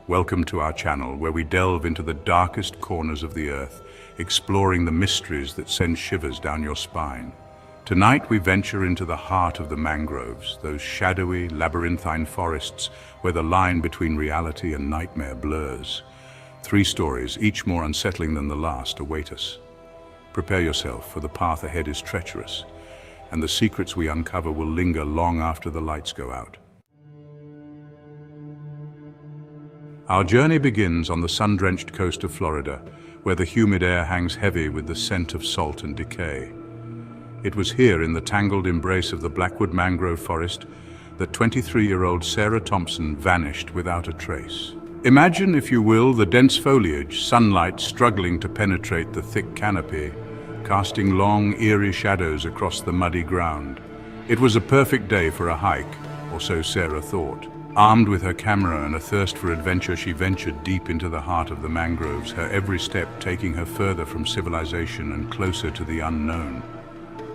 Welcome to our channel where we delve into the darkest corners of the earth, exploring the mysteries that send shivers down your spine. Tonight we venture into the heart of the mangroves, those shadowy, labyrinthine forests where the line between reality and nightmare blurs. 3 stories, each more unsettling than the last, await us. Prepare yourself, for the path ahead is treacherous, and the secrets we uncover will linger long after the lights go out. Our journey begins on the sun-drenched coast of Florida, where the humid air hangs heavy with the scent of salt and decay. It was here, in the tangled embrace of the Blackwood mangrove forest, that 23-year-old Sarah Thompson vanished without a trace. Imagine, if you will, the dense foliage, sunlight struggling to penetrate the thick canopy, casting long, eerie shadows across the muddy ground. It was a perfect day for a hike, or so Sarah thought. Armed with her camera and a thirst for adventure, she ventured deep into the heart of the mangroves, her every step taking her further from civilization and closer to the unknown.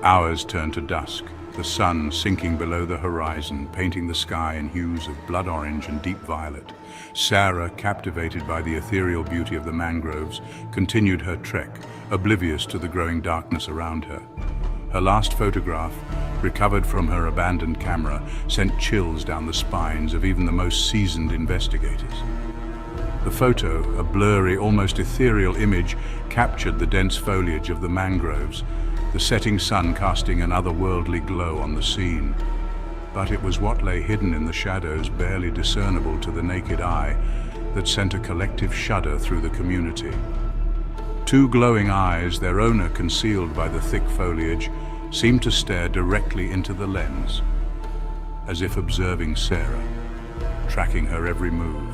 Hours turned to dusk, the sun sinking below the horizon, painting the sky in hues of blood orange and deep violet. Sarah, captivated by the ethereal beauty of the mangroves, continued her trek, oblivious to the growing darkness around her. Her last photograph, recovered from her abandoned camera, sent chills down the spines of even the most seasoned investigators. The photo, a blurry, almost ethereal image, captured the dense foliage of the mangroves, the setting sun casting an otherworldly glow on the scene. But it was what lay hidden in the shadows, barely discernible to the naked eye, that sent a collective shudder through the community. 2 glowing eyes, their owner concealed by the thick foliage, seemed to stare directly into the lens, as if observing Sarah, tracking her every move.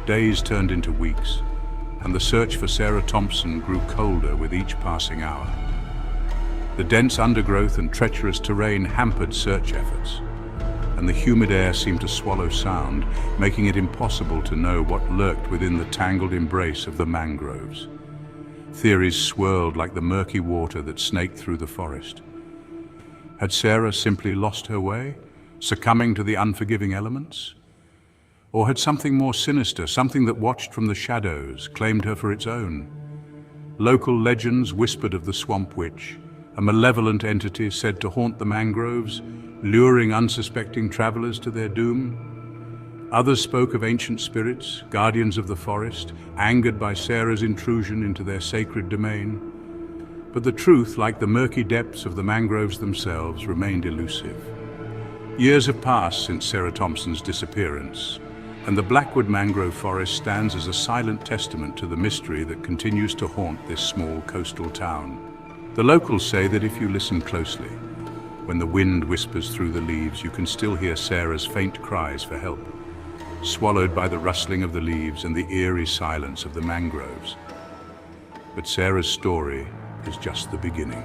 Days turned into weeks, and the search for Sarah Thompson grew colder with each passing hour. The dense undergrowth and treacherous terrain hampered search efforts, and the humid air seemed to swallow sound, making it impossible to know what lurked within the tangled embrace of the mangroves. Theories swirled like the murky water that snaked through the forest. Had Sarah simply lost her way, succumbing to the unforgiving elements? Or had something more sinister, something that watched from the shadows, claimed her for its own? Local legends whispered of the swamp witch, a malevolent entity said to haunt the mangroves, luring unsuspecting travelers to their doom. Others spoke of ancient spirits, guardians of the forest, angered by Sarah's intrusion into their sacred domain. But the truth, like the murky depths of the mangroves themselves, remained elusive. Years have passed since Sarah Thompson's disappearance, and the Blackwood mangrove forest stands as a silent testament to the mystery that continues to haunt this small coastal town. The locals say that if you listen closely, when the wind whispers through the leaves, you can still hear Sarah's faint cries for help, swallowed by the rustling of the leaves and the eerie silence of the mangroves. But Sarah's story is just the beginning.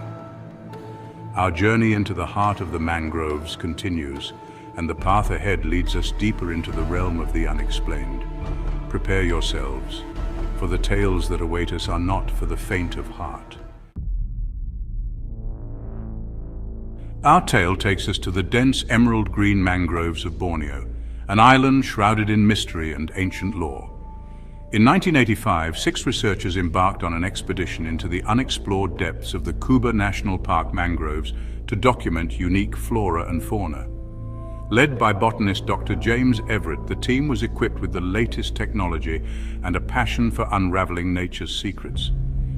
Our journey into the heart of the mangroves continues, and the path ahead leads us deeper into the realm of the unexplained. Prepare yourselves, for the tales that await us are not for the faint of heart. Our tale takes us to the dense emerald green mangroves of Borneo, an island shrouded in mystery and ancient lore. In 1985, 6 researchers embarked on an expedition into the unexplored depths of the Kuba National Park mangroves to document unique flora and fauna. Led by botanist Dr. James Everett, the team was equipped with the latest technology and a passion for unraveling nature's secrets.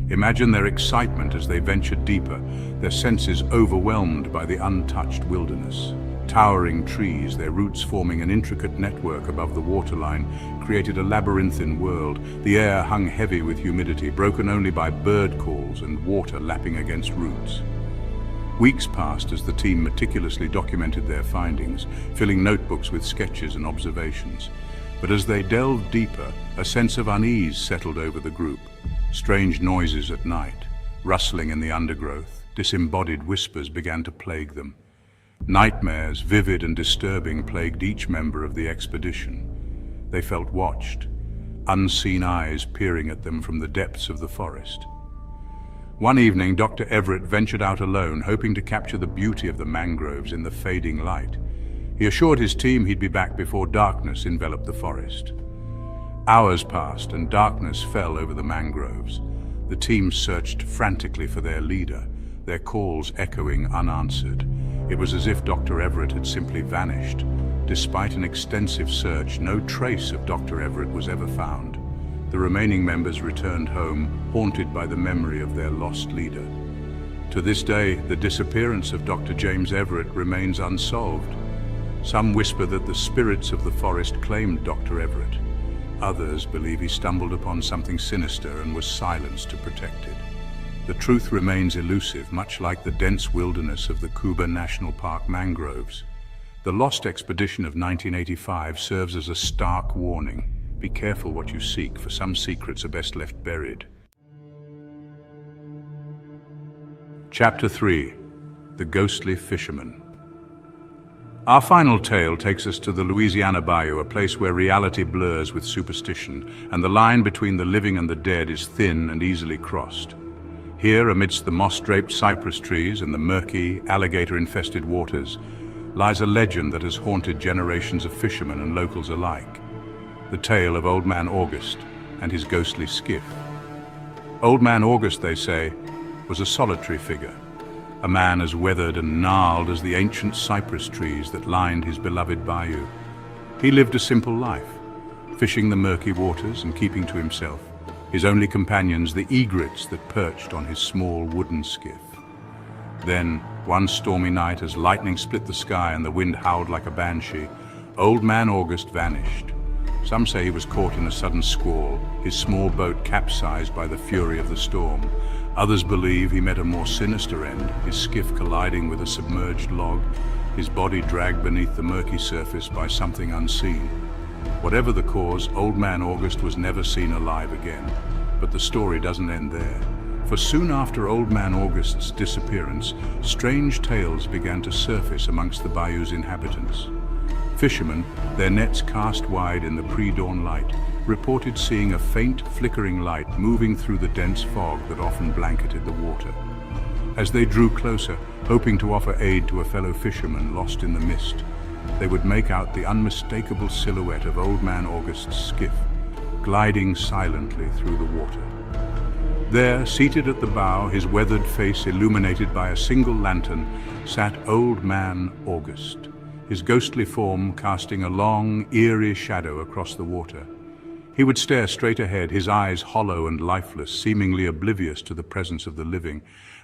Imagine their excitement as they ventured deeper, their senses overwhelmed by the untouched wilderness. Towering trees, their roots forming an intricate network above the waterline, created a labyrinthine world. The air hung heavy with humidity, broken only by bird calls and water lapping against roots. Weeks passed as the team meticulously documented their findings, filling notebooks with sketches and observations. But as they delved deeper, a sense of unease settled over the group. Strange noises at night, rustling in the undergrowth, disembodied whispers began to plague them. Nightmares, vivid and disturbing, plagued each member of the expedition. They felt watched, unseen eyes peering at them from the depths of the forest. One evening, Dr. Everett ventured out alone, hoping to capture the beauty of the mangroves in the fading light. He assured his team he'd be back before darkness enveloped the forest. Hours passed and darkness fell over the mangroves. The team searched frantically for their leader, their calls echoing unanswered. It was as if Dr. Everett had simply vanished. Despite an extensive search, no trace of Dr. Everett was ever found. The remaining members returned home, haunted by the memory of their lost leader. To this day, the disappearance of Dr. James Everett remains unsolved. Some whisper that the spirits of the forest claimed Dr. Everett. Others believe he stumbled upon something sinister and was silenced to protect it. The truth remains elusive, much like the dense wilderness of the Kuba National Park mangroves. The lost expedition of 1985 serves as a stark warning. Be careful what you seek, for some secrets are best left buried. Chapter 3. The Ghostly Fisherman. Our final tale takes us to the Louisiana Bayou, a place where reality blurs with superstition, and the line between the living and the dead is thin and easily crossed. Here, amidst the moss-draped cypress trees and the murky, alligator-infested waters, lies a legend that has haunted generations of fishermen and locals alike. The tale of Old Man August and his ghostly skiff. Old Man August, they say, was a solitary figure, a man as weathered and gnarled as the ancient cypress trees that lined his beloved bayou. He lived a simple life, fishing the murky waters and keeping to himself, his only companions the egrets that perched on his small wooden skiff. Then, one stormy night, as lightning split the sky and the wind howled like a banshee, Old Man August vanished. Some say he was caught in a sudden squall, his small boat capsized by the fury of the storm. Others believe he met a more sinister end, his skiff colliding with a submerged log, his body dragged beneath the murky surface by something unseen. Whatever the cause, Old Man August was never seen alive again. But the story doesn't end there. For soon after Old Man August's disappearance, strange tales began to surface amongst the bayou's inhabitants. Fishermen, their nets cast wide in the pre-dawn light, reported seeing a faint, flickering light moving through the dense fog that often blanketed the water. As they drew closer, hoping to offer aid to a fellow fisherman lost in the mist, they would make out the unmistakable silhouette of Old Man August's skiff, gliding silently through the water. There, seated at the bow, his weathered face illuminated by a single lantern, sat Old Man August, his ghostly form casting a long, eerie shadow across the water. He would stare straight ahead, his eyes hollow and lifeless, seemingly oblivious to the presence of the living.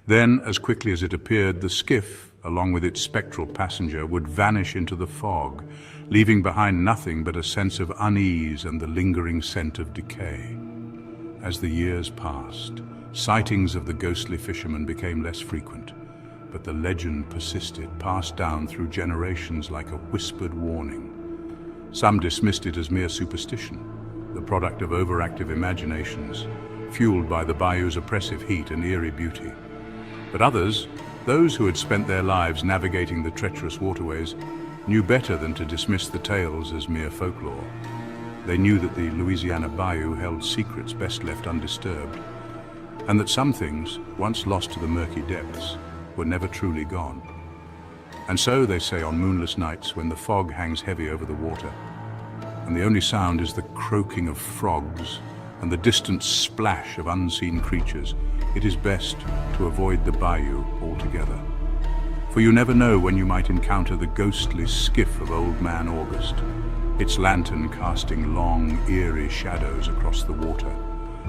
Then, as quickly as it appeared, the skiff, along with its spectral passenger, would vanish into the fog, leaving behind nothing but a sense of unease and the lingering scent of decay. As the years passed, sightings of the ghostly fisherman became less frequent, but the legend persisted, passed down through generations like a whispered warning. Some dismissed it as mere superstition, the product of overactive imaginations, fueled by the bayou's oppressive heat and eerie beauty. But others, those who had spent their lives navigating the treacherous waterways, knew better than to dismiss the tales as mere folklore. They knew that the Louisiana Bayou held secrets best left undisturbed, and that some things, once lost to the murky depths, were never truly gone. And so, they say, on moonless nights when the fog hangs heavy over the water, and the only sound is the croaking of frogs and the distant splash of unseen creatures, it is best to avoid the bayou altogether. For you never know when you might encounter the ghostly skiff of Old Man August, its lantern casting long, eerie shadows across the water,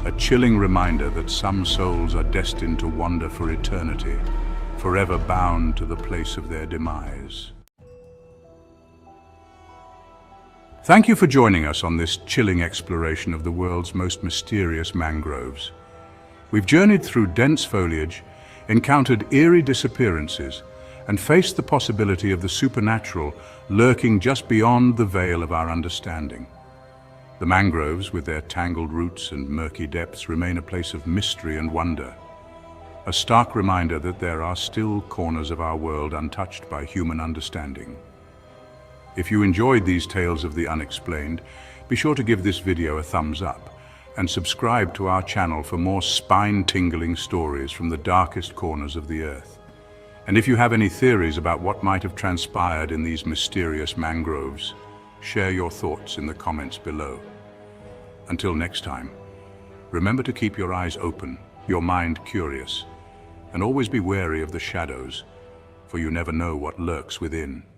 a chilling reminder that some souls are destined to wander for eternity, forever bound to the place of their demise. Thank you for joining us on this chilling exploration of the world's most mysterious mangroves. We've journeyed through dense foliage, encountered eerie disappearances, and faced the possibility of the supernatural lurking just beyond the veil of our understanding. The mangroves, with their tangled roots and murky depths, remain a place of mystery and wonder, a stark reminder that there are still corners of our world untouched by human understanding. If you enjoyed these tales of the unexplained, be sure to give this video a thumbs up and subscribe to our channel for more spine-tingling stories from the darkest corners of the earth. And if you have any theories about what might have transpired in these mysterious mangroves, share your thoughts in the comments below. Until next time, remember to keep your eyes open, your mind curious, and always be wary of the shadows, for you never know what lurks within.